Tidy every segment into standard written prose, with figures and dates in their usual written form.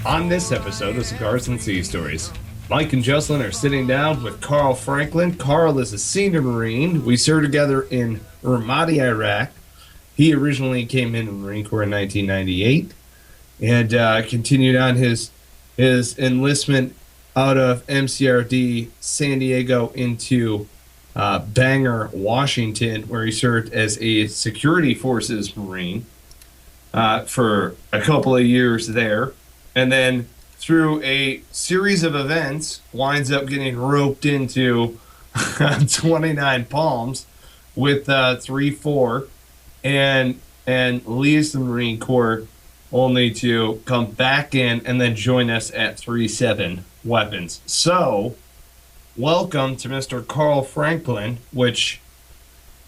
On this episode of Cigars and Sea Stories, Mike and Juslin are sitting down with Carl Franklin. Carl is a senior Marine. We served together in Ramadi, Iraq. He originally came in the Marine Corps in 1998 and continued on his enlistment out of MCRD San Diego into Bangor, Washington, where he served as a security forces Marine for a couple of years there. And then through a series of events, winds up getting roped into 29 Palms with 3-4 and leaves the Marine Corps only to come back in and then join us at 3-7 Weapons. So, welcome to Mr. Carl Franklin, which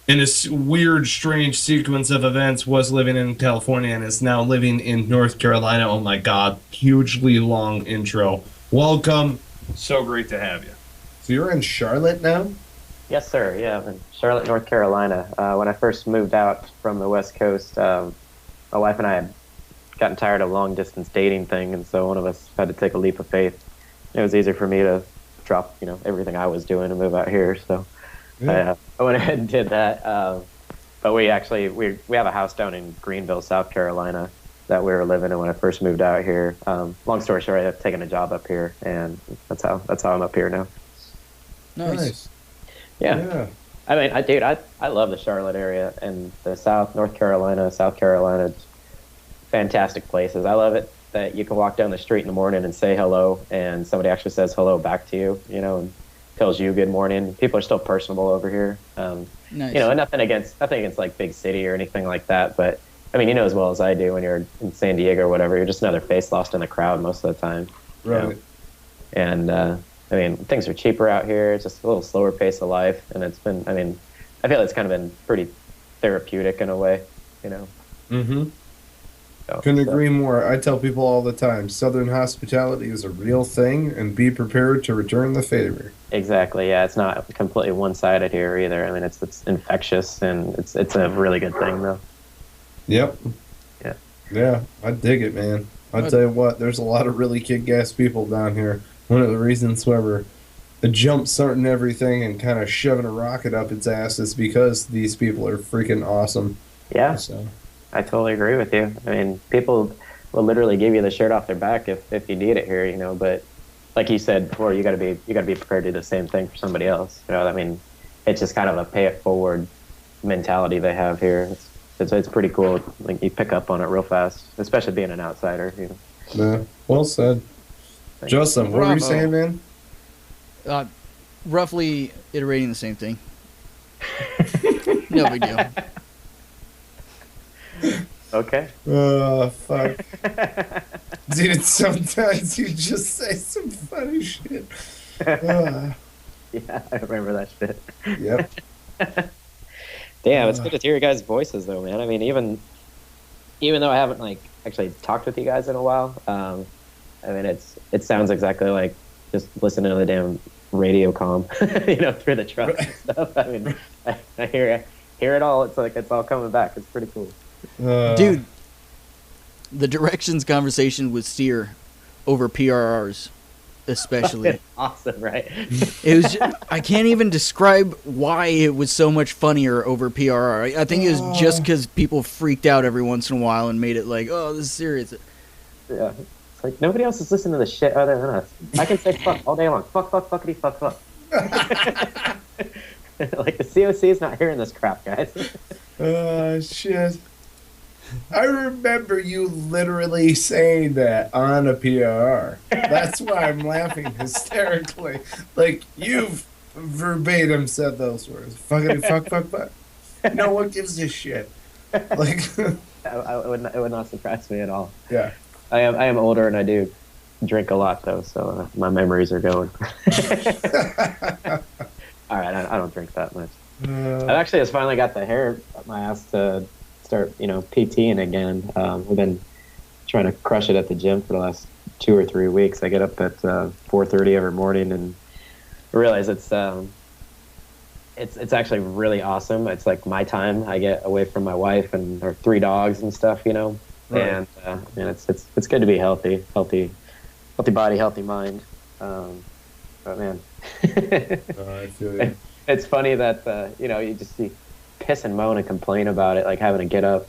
in a weird, strange sequence of events was living in California and is now living in North Carolina. Oh my God, hugely long intro. Welcome. So great to have you. So you're in Charlotte now? Yes, sir. Yeah, I'm in Charlotte, North Carolina. When I first moved out from the West Coast, my wife and I had gotten tired of long-distance dating thing, and so one of us had to take a leap of faith. It was easier for me to drop, everything I was doing and move out here, so... Yeah. I went ahead and did that, but we have a house down in Greenville, South Carolina, that we were living in when I first moved out here. Long story short, I've taken a job up here, and that's how I'm up here now. Nice. Yeah. I mean, I love the Charlotte area and the North Carolina, South Carolina, fantastic places. I love it that you can walk down the street in the morning and say hello, and somebody actually says hello back to you, and tells you good morning. People are still personable over here. Nice. And nothing against like big city or anything like that, but I mean, as well as I do, when you're in San Diego or whatever, you're just another face lost in the crowd most of the time. Right. And I mean, things are cheaper out here. It's just a little slower pace of life, and I feel it's kind of been pretty therapeutic in a way, Mm-hmm. Couldn't agree more. I tell people all the time, Southern hospitality is a real thing, and be prepared to return the favor. Exactly. Yeah, it's not completely one-sided here either. I mean, it's infectious, and it's a really good thing, though. Yep. Yeah, I dig it, man. I'll tell you what, there's a lot of really kick-ass people down here. One of the reasons why we're jump starting everything and kind of shoving a rocket up its ass is because these people are freaking awesome. Yeah. So. I totally agree with you. I mean, people will literally give you the shirt off their back if you need it here, but like you said before, you got to be prepared to do the same thing for somebody else. I mean, it's just kind of a pay it forward mentality they have here. It's pretty cool. Like, you pick up on it real fast, especially being an outsider. Yeah, well said. Justin, what were you saying, man? Roughly iterating the same thing. No big deal. Okay. Oh, fuck. Dude, sometimes you just say some funny shit. Yeah, I remember that shit. Yep. Damn, it's good to hear your guys' voices, though, man. I mean, even though I haven't, actually talked with you guys in a while, I mean, it sounds exactly like just listening to the damn radio comm, through the truck and stuff. I mean, I hear it all. It's like it's all coming back. It's pretty cool. Dude, the directions conversation with Steer over PRRs, especially. Awesome, right? It was. I can't even describe why it was so much funnier over PRR. I think it was just because people freaked out every once in a while and made it like, oh, this is serious. Yeah. It's like, nobody else is listening to this shit other than us. I can say fuck all day long. Fuck, fuckity, fuck. Like, the COC is not hearing this crap, guys. Shit. I remember you literally saying that on a PRR. That's why I'm laughing hysterically. Like, you've verbatim said those words. Fuckity, fuck. No one gives a shit. Like, it would not surprise me at all. Yeah. I am older, and I do drink a lot, though, so my memories are going. All right, I don't drink that much. I actually just finally got the hair up my ass to start, PTing again. We've been trying to crush it at the gym for the last 2 or 3 weeks. I get up at 4:30 every morning and realize it's actually really awesome. It's like my time. I get away from my wife and our 3 dogs and stuff, Right. And it's good to be healthy healthy body, healthy mind. But man, I feel you. it's funny that you just see piss and moan and complain about it, like having to get up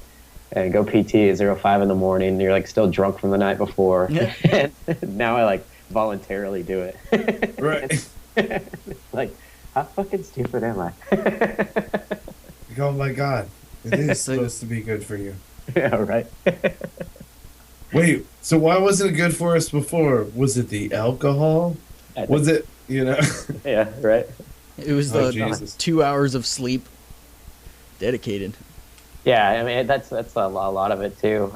and go PT at 05 in the morning. And you're like still drunk from the night before. Yeah. And now I like voluntarily do it. Right. Like, how fucking stupid am I? Oh my God, it is supposed to be good for you. Yeah, right. Wait, so why wasn't it good for us before? Was it the alcohol? Was it, Yeah, right. It was the 2 hours of sleep dedicated. Yeah, I mean that's a lot of it too.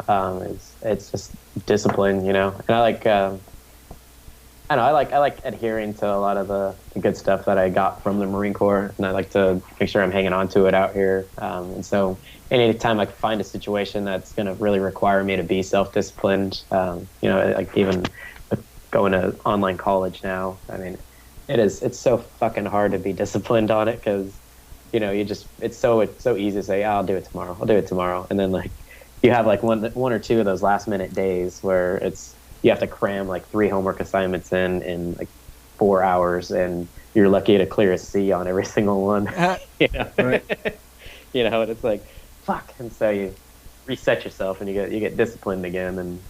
It's just discipline, and I like I like adhering to a lot of the good stuff that I got from the Marine Corps, and I like to make sure I'm hanging on to it out here. And so anytime I find a situation that's going to really require me to be self-disciplined, like even going to online college now, I mean, it's so fucking hard to be disciplined on it because, it's so easy to say, I'll do it tomorrow. And then like you have like one or two of those last minute days where you have to cram like 3 homework assignments in like 4 hours, and you're lucky to clear a C on every single one. Right. And it's like, fuck. And so you reset yourself and you get disciplined again. And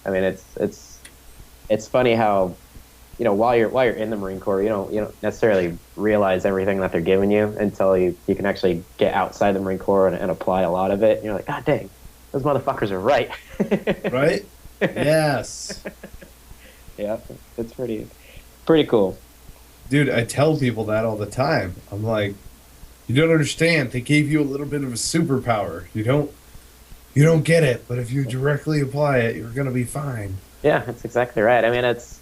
I mean, it's funny how, while you're in the Marine Corps, you don't necessarily realize everything that they're giving you until you can actually get outside the Marine Corps and apply a lot of it. And you're like, God dang, those motherfuckers are right. Right? Yes. Yeah, it's pretty cool. Dude, I tell people that all the time. I'm like, you don't understand. They gave you a little bit of a superpower. You don't get it, but if you directly apply it, you're gonna be fine. Yeah, that's exactly right. I mean, it's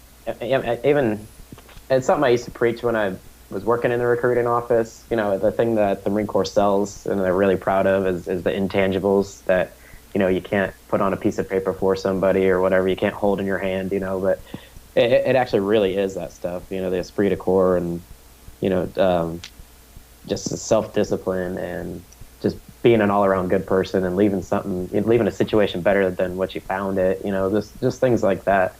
something I used to preach when I was working in the recruiting office. The thing that the Marine Corps sells and they're really proud of is the intangibles that you can't put on a piece of paper for somebody or whatever. You can't hold in your hand, but it actually really is that stuff. The esprit de corps and just the self-discipline and just being an all-around good person and leaving a situation better than what you found it. Just things like that.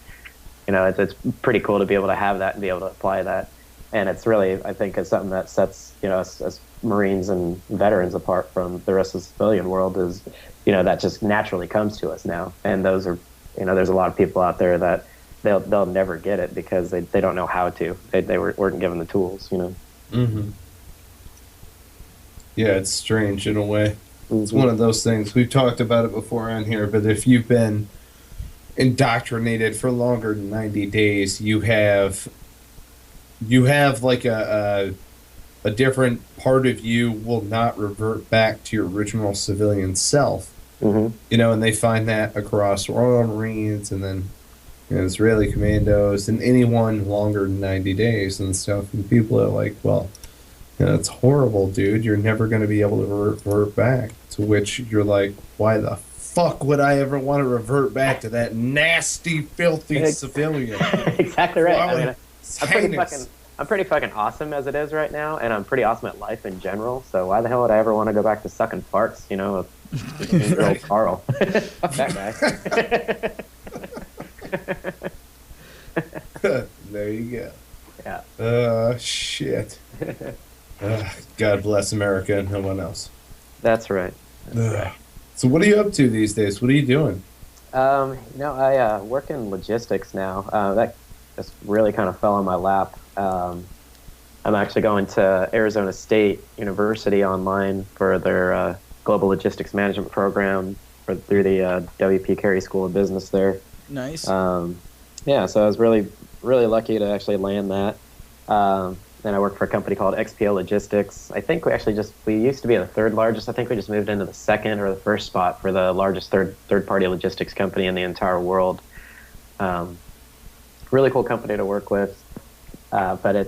It's pretty cool to be able to have that and be able to apply that. And it's really, I think, it's something that sets us as Marines and veterans apart from the rest of the civilian world. Is that just naturally comes to us now. And those are, there's a lot of people out there that they'll never get it because they don't know how to. They weren't given the tools. Mm-hmm. Yeah, it's strange in a way. It's one of those things. We've talked about it before on here, but if you've been indoctrinated for longer than 90 days, you have like a different part of you will not revert back to your original civilian self. Mm-hmm. And they find that across Royal Marines and then Israeli commandos and anyone longer than 90 days and stuff. And people are like, well, it's horrible, dude. You're never going to be able to revert back. To which you're like, why the fuck would I ever want to revert back to that nasty, filthy civilian? Exactly right. I mean, I'm pretty fucking awesome as it is right now, and I'm pretty awesome at life in general. So why the hell would I ever want to go back to sucking farts? With old Carl. Fuck that guy. There you go. Yeah. Shit. God bless America and no one else. That's right. So what are you up to these days? What are you doing? I work in logistics now. That just really kind of fell on my lap. I'm actually going to Arizona State University online for their global logistics management program through the WP Carey School of Business there. Nice. So I was really, really lucky to actually land that. Then I worked for a company called XPO Logistics. I think we used to be the third largest. I think we just moved into the second or the first spot for the largest third-party logistics company in the entire world. Really cool company to work with. But it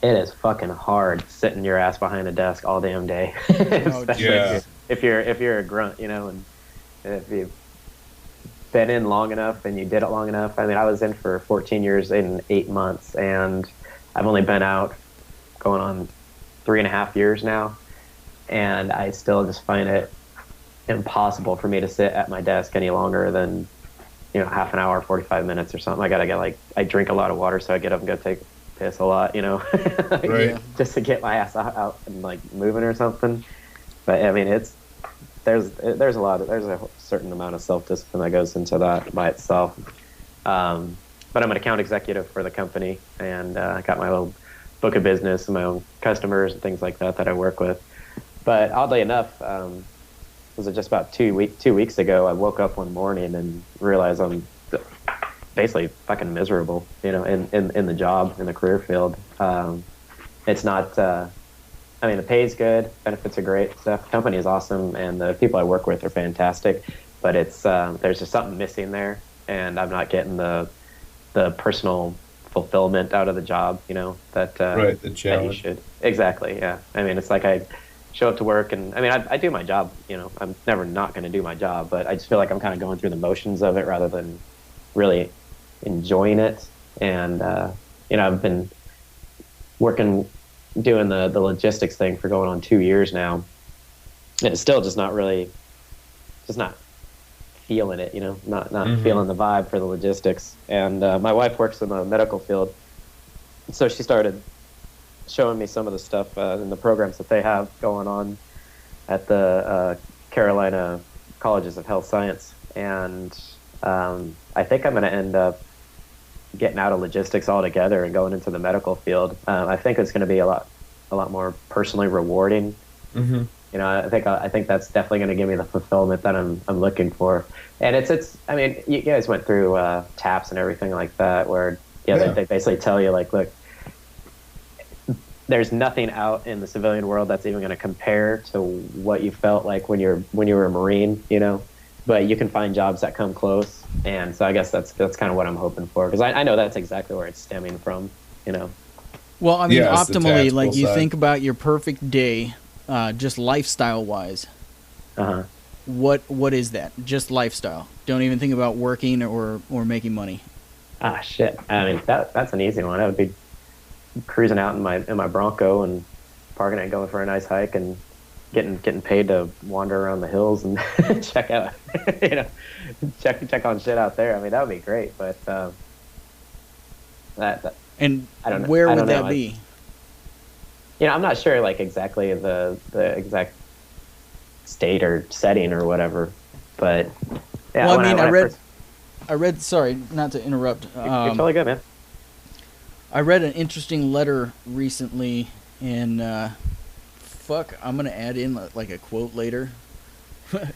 is fucking hard sitting your ass behind a desk all damn day. Especially if you're a grunt, and if you've been in long enough and you did it long enough. I mean, I was in for 14 years and 8 months, and I've only been out going on 3.5 years now, and I still just find it impossible for me to sit at my desk any longer than half an hour, 45 minutes or something. I drink a lot of water, so I get up and go take a piss a lot, Right. just to get my ass out and like moving or something. But I mean, there's a certain amount of self-discipline that goes into that by itself. But I'm an account executive for the company, and I got my little book of business and my own customers and things like that I work with. But oddly enough, was it just about 2 weeks ago, I woke up one morning and realized I'm basically fucking miserable, in the job, in the career field. It's not, the pay's good, benefits are great, stuff. The company is awesome, and the people I work with are fantastic, but it's, there's just something missing there, and I'm not getting the personal fulfillment out of the job, that, right, the that challenge. you should. Exactly, yeah. I mean, it's like I show up to work, and I do my job, I'm never not going to do my job, but I just feel like I'm kind of going through the motions of it rather than really enjoying it. And I've been doing the logistics thing for going on 2 years now, and it's still just not feeling it, not feeling the vibe for the logistics. And my wife works in the medical field, so she started showing me some of the stuff in the programs that they have going on at the Carolina Colleges of Health Science. And I think I'm going to end up getting out of logistics altogether and going into the medical field. I think it's going to be a lot more personally rewarding. Mm-hmm. I think that's definitely going to give me the fulfillment that I'm looking for. And it's I mean, you guys went through TAPS and everything like that, where they basically tell you, like, look, there's nothing out in the civilian world that's even going to compare to what you felt like when you were a Marine, but you can find jobs that come close. And so I guess that's kind of what I'm hoping for, because I know that's exactly where it's stemming from, Well, I mean, optimally, like, you side. think about your perfect day, just lifestyle wise. Uh-huh. What is that? Just lifestyle. Don't even think about working or making money. Ah, shit. I mean, that's an easy one. I would be cruising out in my Bronco and parking it and going for a nice hike and getting paid to wander around the hills and check out, check on shit out there. I mean, that would be great. But and I don't know. Where would that be? I'm not sure, like, exactly the exact state or setting or whatever. But yeah. Well, I read. Sorry, not to interrupt. You're totally good, man. I read an interesting letter recently, and I'm gonna add in like a quote later.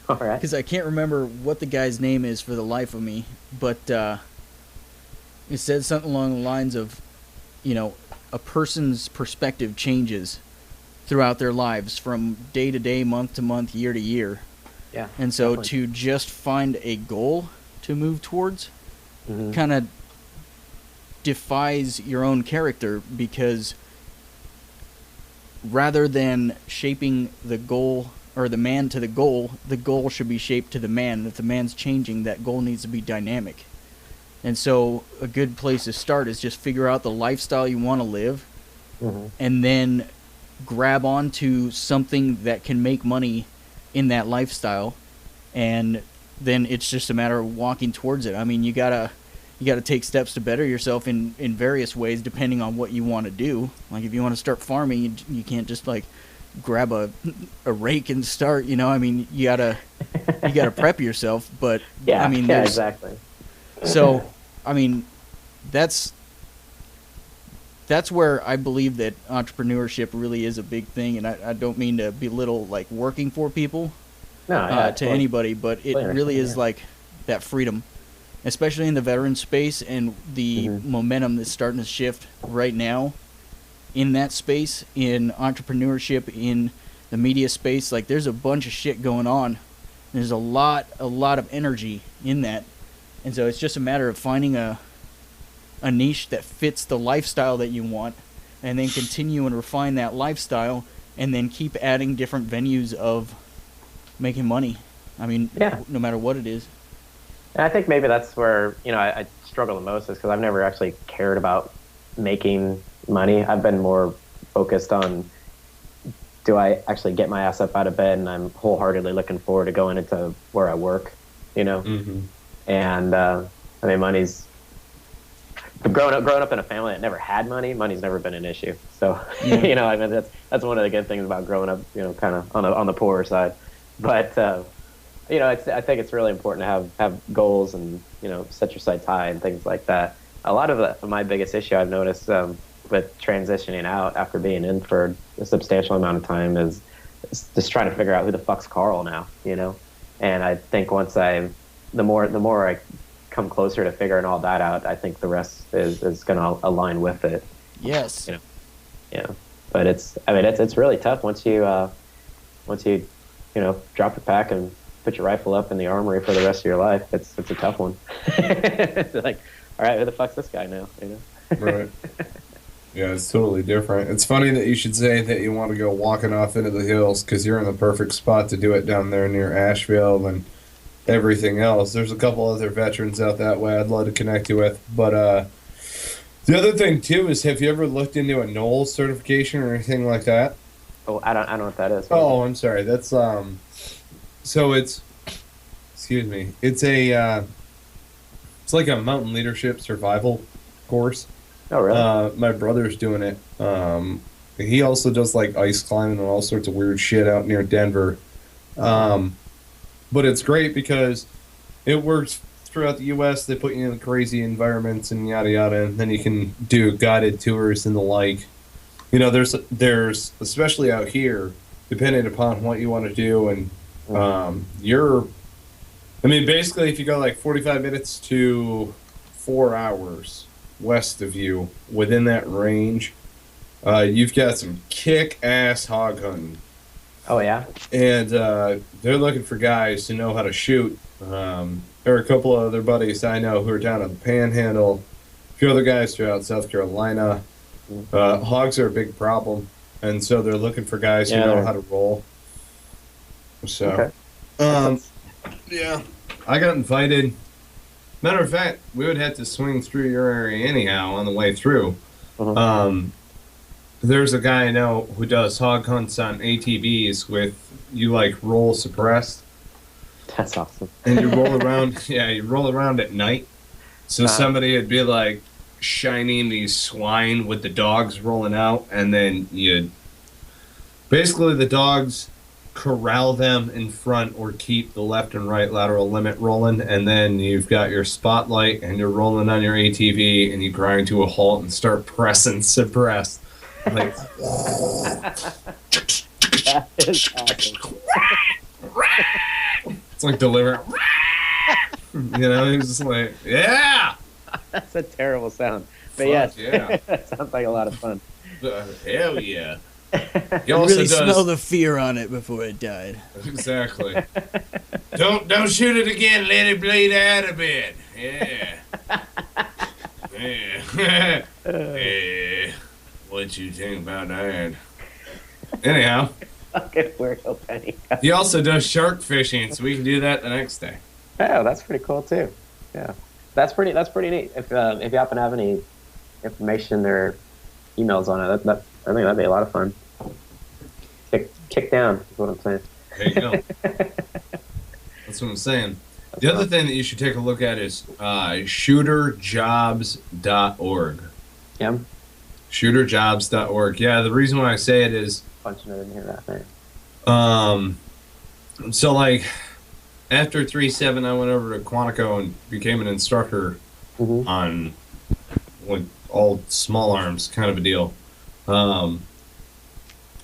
All right. Because I can't remember what the guy's name is for the life of me, but it said something along the lines of, a person's perspective changes throughout their lives from day to day, month to month, year to year. Yeah. And so definitely. to just find a goal to move towards Mm-hmm. kind of defies your own character, because rather than shaping the goal or the man to the goal should be shaped to the man. And if the man's changing, that goal needs to be dynamic. And so a good place to start is just figure out the lifestyle you want to live, Mm-hmm. and then grab onto something that can make money in that lifestyle, and then it's just a matter of walking towards it. I mean, you gotta take steps to better yourself in various ways depending on what you want to do. Like, if you want to start farming, you can't just like grab a rake and start. I mean, you gotta prep yourself. But Yeah. I mean, yeah, exactly. So, I mean, that's where I believe that entrepreneurship really is a big thing, and I don't mean to belittle like working for people to anybody, but it really is like that freedom, especially in the veteran space, and the momentum that's starting to shift right now in that space, in entrepreneurship, in the media space. Like, there's a bunch of shit going on. There's a lot of energy in that. And so it's just a matter of finding a niche that fits the lifestyle that you want, and then continue and refine that lifestyle, and then keep adding different venues of making money. I mean, no matter what it is. And I think maybe that's where, I struggle the most, is because I've never actually cared about making money. I've been more focused on, do I actually get my ass up out of bed, and I'm wholeheartedly looking forward to going into where I work, Mm-hmm. And I mean, money's growing up in a family that never had money. Money's never been an issue. So you know, I mean, that's one of the good things about growing up, you know, kind of on the poorer side. But you know, I think it's really important to have goals and, you know, set your sights high and things like that. A lot of my biggest issue I've noticed with transitioning out after being in for a substantial amount of time is just trying to figure out who the fuck's Carl now, you know. And I think the more I come closer to figuring all that out, I think the rest is going to align with it. Yes. You know, yeah. But it's really tough once you drop your pack and put your rifle up in the armory for the rest of your life. It's a tough one. It's like, all right, who the fuck's this guy now? You know? Right. Yeah, it's totally different. It's funny that you should say that you want to go walking off into the hills, because you're in the perfect spot to do it down there near Asheville and everything else. There's a couple other veterans out that way I'd love to connect you with. But the other thing too is, have you ever looked into a NOLS certification or anything like that? Oh, I don't know what that is. Oh, I'm sorry. That's so it's, excuse me. It's like a mountain leadership survival course. Oh, really? My brother's doing it. He also does like ice climbing and all sorts of weird shit out near Denver. But it's great because it works throughout the U.S. They put you in crazy environments and yada yada, and then you can do guided tours and the like. You know, there's especially out here, depending upon what you want to do, and basically if you go like 45 minutes to 4 hours west of you, within that range, you've got some kick-ass hog hunting. Oh, yeah? And they're looking for guys who know how to shoot. There are a couple of other buddies I know who are down in the Panhandle, a few other guys throughout South Carolina. Hogs are a big problem, and so they're looking for guys who know how to roll. So, yeah, I got invited. Matter of fact, we would have to swing through your area anyhow on the way through. There's a guy I know who does hog hunts on ATVs with you, like, roll suppressed. That's awesome. And you roll around, you roll around at night. So somebody would be, like, shining these swine with the dogs rolling out, and then basically the dogs corral them in front or keep the left and right lateral limit rolling, and then you've got your spotlight and you're rolling on your ATV and you grind to a halt and start pressing suppressed. Like, that is awesome. It's like delivering. You know, it's just like, yeah. That's a terrible sound. But Fuck, yes, yeah. That sounds like a lot of fun. Hell yeah. You really smell the fear on it before it died. Exactly. Don't shoot it again. Let it bleed out a bit. Yeah. Yeah. Yeah. What you think about that? Anyhow. Fucking weirdo penny. He also does shark fishing, so we can do that the next day. Oh, that's pretty cool too. Yeah, that's pretty neat. If you happen to have any information or emails on it, I think that'd be a lot of fun. Kick down is what I'm saying. There you go. That's what I'm saying. The other thing that you should take a look at is shooterjobs.org. Yeah. Shooterjobs.org. Yeah, the reason why I say it is punching it in here that thing. So like after 3-7 I went over to Quantico and became an instructor on like all small arms kind of a deal.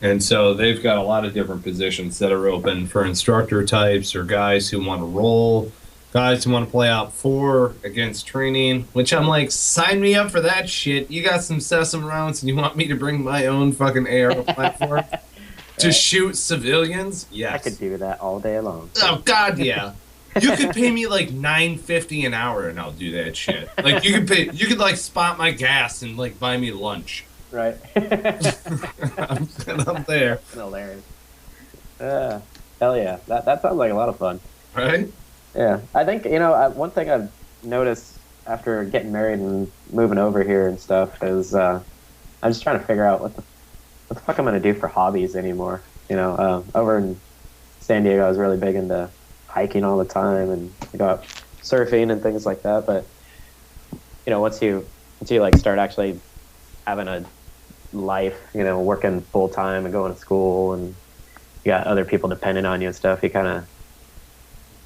And so they've got a lot of different positions that are open for instructor types or guys who want to roll, guys who want to play out 4 against training, which I'm like, sign me up for that shit. You got some sesame rounds and you want me to bring my own fucking AR platform to shoot civilians? Yes. I could do that all day long. Oh, God, yeah. You could pay me like $9.50 an hour and I'll do that shit. Like you could like spot my gas and like buy me lunch. Right. I'm there. That's hilarious. Hell yeah. That sounds like a lot of fun. Right? Yeah. I think, one thing I've noticed after getting married and moving over here and stuff is I'm just trying to figure out what the fuck I'm going to do for hobbies anymore. Over in San Diego, I was really big into hiking all the time and I go out surfing and things like that. But once you like start actually having a life, working full time and going to school, and you got other people depending on you and stuff, you kind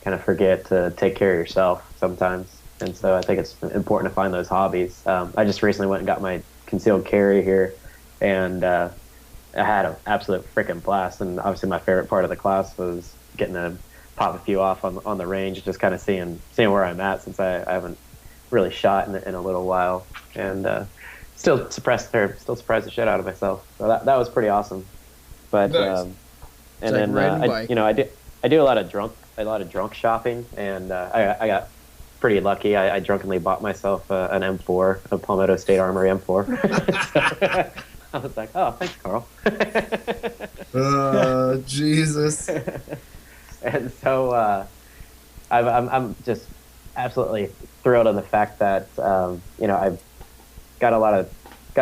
of forget to take care of yourself sometimes. And so I think it's important to find those hobbies. I just recently went and got my concealed carry here, and I had an absolute freaking blast. And obviously my favorite part of the class was getting to pop a few off on the range, just kind of seeing where I'm at, since I haven't really shot in a little while, and still surprised the shit out of myself. So that was pretty awesome. But nice. And then I do a lot of drunk shopping, and I got pretty lucky. I drunkenly bought myself an M4, a Palmetto State Armory M4. I was like, oh, thanks, Carl. Jesus. And so I'm just absolutely thrilled on the fact that I've got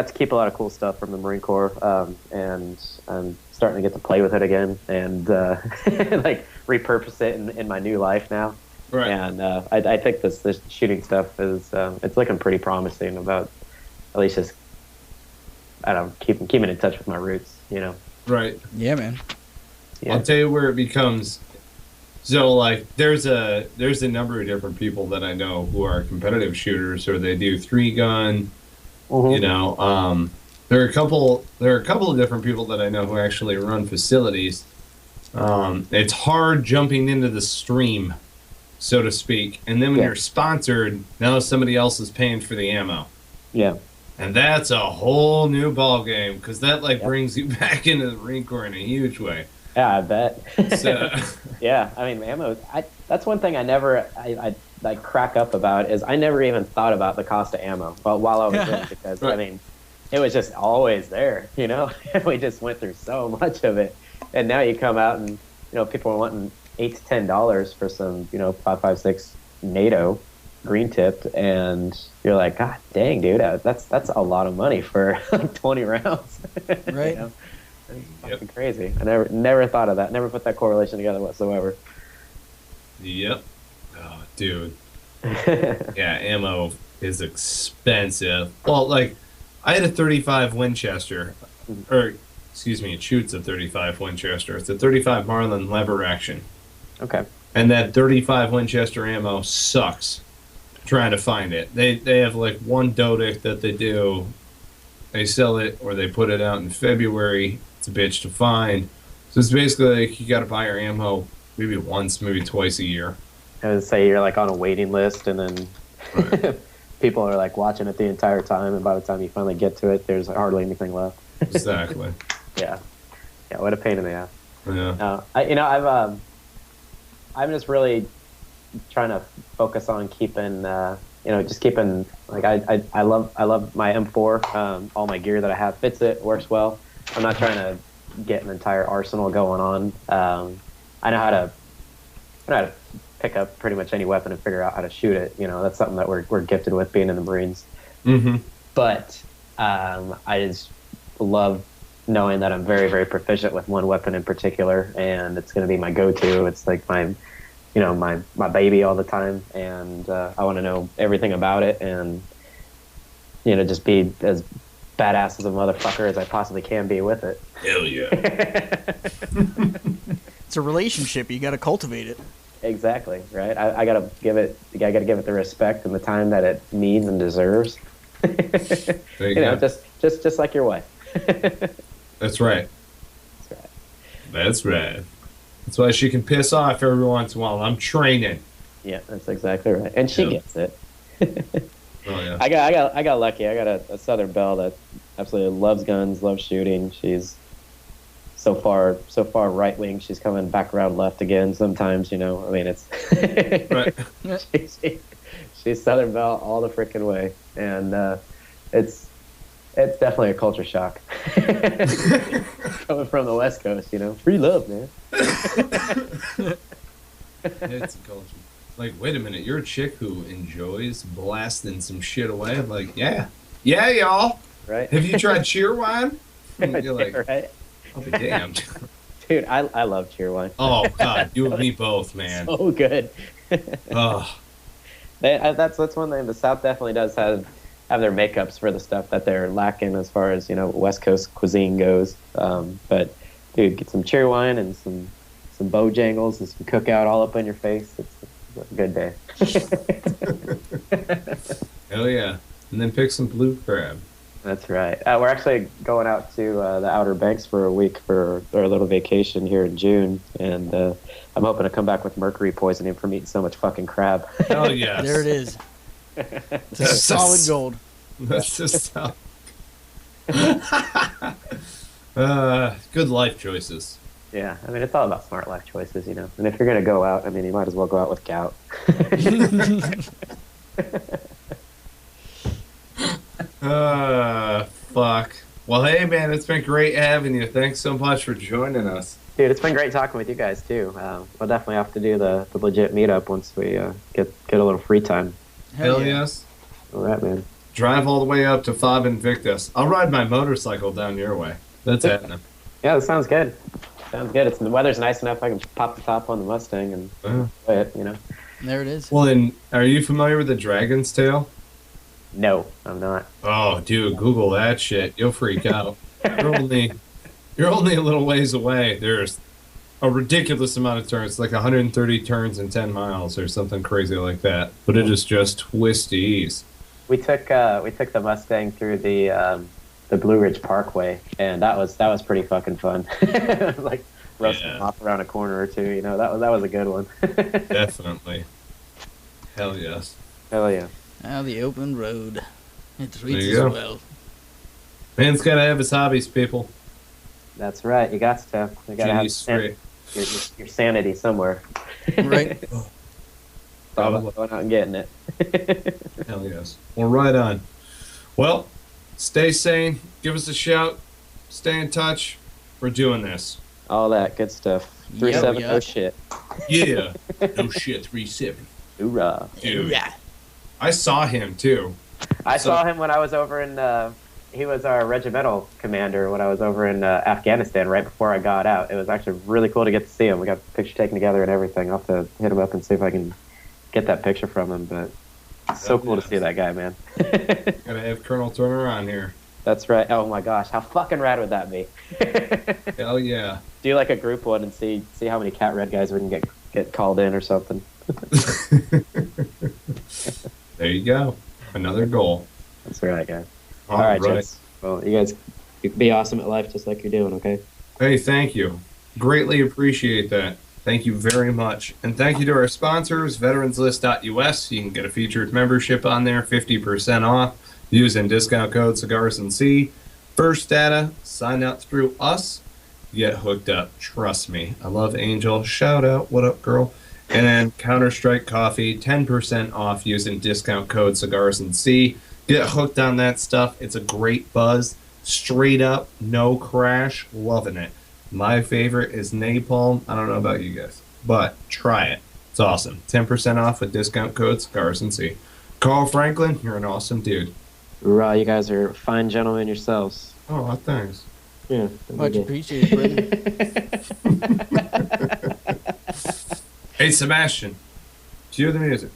to keep a lot of cool stuff from the Marine Corps, and I'm starting to get to play with it again, and like repurpose it in my new life now. Right. And I think this shooting stuff is it's looking pretty promising, about at least just keeping in touch with my roots, Right. Yeah, man. Yeah. I'll tell you where it becomes. So, like, there's a number of different people that I know who are competitive shooters, or they do 3-gun. Mm-hmm. There are a couple of different people that I know who actually run facilities. It's hard jumping into the stream, so to speak, and then when you're sponsored, now somebody else is paying for the ammo. Yeah. And that's a whole new ball game, because that brings you back into the Marine Corps in a huge way. Yeah, I bet. So, yeah, I mean, ammo. That's one thing I crack up about, is I never even thought about the cost of ammo while I was in, because right. I mean, it was just always there, We just went through so much of it, and now you come out and people are wanting $8 to $10 for some 5.56 NATO green tipped, and you're like, God dang, dude, that's a lot of money for like 20 rounds, right? It's fucking crazy. I never thought of that. Never put that correlation together whatsoever. Yep. Oh, dude. Yeah, ammo is expensive. Well, like, I had a 35 Winchester, or excuse me, it shoots a 35 Winchester. It's a 35 Marlin lever action. Okay. And that 35 Winchester ammo sucks trying to find it. They have like one Dodic that they do. They sell it, or they put it out in February. It's a bitch to find. So it's basically like you got to buy your ammo maybe once, maybe twice a year. I would say you're like on a waiting list, and then right. people are like watching it the entire time, and by the time you finally get to it, there's hardly anything left. Exactly. Yeah. What a pain in the ass. Yeah. I'm just really trying to focus on keeping, just keeping, like, I love my M4. All my gear that I have fits it, works well. I'm not trying to get an entire arsenal going on. I know how to pick up pretty much any weapon and figure out how to shoot it. That's something that we're gifted with, being in the Marines. Mm-hmm. But I just love knowing that I'm very, very proficient with one weapon in particular, and it's going to be my go-to. It's like my baby all the time, and I want to know everything about it, and just be as badass as a motherfucker as I possibly can be with it. Hell yeah. It's a relationship. You got to cultivate it. Exactly, right? I gotta give it the respect and the time that it needs and deserves. Just like your wife. That's right. That's right. That's why she can piss off every once in a while. I'm training. Yeah, that's exactly right, and she gets it. Oh yeah. I got lucky. I got a Southern Belle that absolutely loves guns, loves shooting. She's so far right wing. She's coming back around left again. Sometimes, I mean, it's right. she's Southern Belle all the freaking way, and it's definitely a culture shock coming from the West Coast. Free love, man. It's a culture. Like, wait a minute, you're a chick who enjoys blasting some shit away? I'm like, yeah, y'all. Right. Have you tried cheer wine? You're like, right. I'll be damned. Dude, I love cheer wine. Oh God, you and me both, man. So good. Oh, That's one thing. The South definitely does have their makeups for the stuff that they're lacking as far as West Coast cuisine goes. But dude, get some cherry wine and some Bojangles and some Cookout all up in your face. It's a good day. Hell yeah! And then pick some blue crab. That's right. We're actually going out to the Outer Banks for a week for our little vacation here in June, and I'm hoping to come back with mercury poisoning from eting so much fucking crab. Hell yes. There it is. Solid gold. That's just good life choices. Yeah, I mean, it's all about smart life choices, And if you're going to go out, I mean, you might as well go out with gout. Fuck. Well, hey, man, it's been great having you. Thanks so much for joining us. Dude, it's been great talking with you guys, too. We'll definitely have to do the legit meetup once we get a little free time. Hell yes. All right, man. Drive all the way up to Fob Invictus. I'll ride my motorcycle down your way. That's happening. Yeah, that sounds good. Sounds good. The weather's nice enough. I can pop the top on the Mustang and play it, There it is. Well, then, are you familiar with the Dragon's Tail? No, I'm not. Oh, dude, Google that shit. You'll freak out. You're only a little ways away. There's a ridiculous amount of turns, like 130 turns in 10 miles or something crazy like that. But it is just twisties. We took the Mustang through the Blue Ridge Parkway, and that was pretty fucking fun. Like roasting off around a corner or two, that was a good one. Definitely. Hell yes. Hell yeah. Now the open road. It treats There you us go. well. Man's gotta have his hobbies, people. That's right. You got to. You got to have your sanity somewhere. Right. Going out and getting it. Hell yes. Well, right on. Well, stay sane. Give us a shout. Stay in touch. We're doing this. All that good stuff. 3-7, no shit. Yeah. No shit, 3-7. Hoorah. Dude. I saw him, too. I saw him when I was over in... he was our regimental commander when I was over in Afghanistan right before I got out. It was actually really cool to get to see him. We got a picture taken together and everything. I'll have to hit him up and see if I can get that picture from him. But it's so cool to see that guy, man. Gotta have Colonel Turner on here. That's right. Oh my gosh, how fucking rad would that be? Hell yeah. Do like a group one and see how many cat red guys we can get called in or something. There you go. Another goal. That's right, guys. All right, gents. Well, you guys be awesome at life just like you're doing, okay? Hey, thank you. Greatly appreciate that. Thank you very much. And thank you to our sponsors, veteranslist.us. You can get a featured membership on there, 50% off, using discount code CIGARSandC. First data, sign up through us, get hooked up. Trust me. I love Angel. Shout out. What up, girl? And then Counter-Strike Coffee, 10% off using discount code CIGARSandC. Get hooked on that stuff. It's a great buzz. Straight up, no crash. Loving it. My favorite is Napalm. I don't know about you guys, but try it. It's awesome. 10% off with discount code CIGARSandC. Carl Franklin, you're an awesome dude. Hoorah, you guys are fine gentlemen yourselves. Oh, thanks. Yeah. Much appreciated, brother. Hey, Sebastian, cue the music.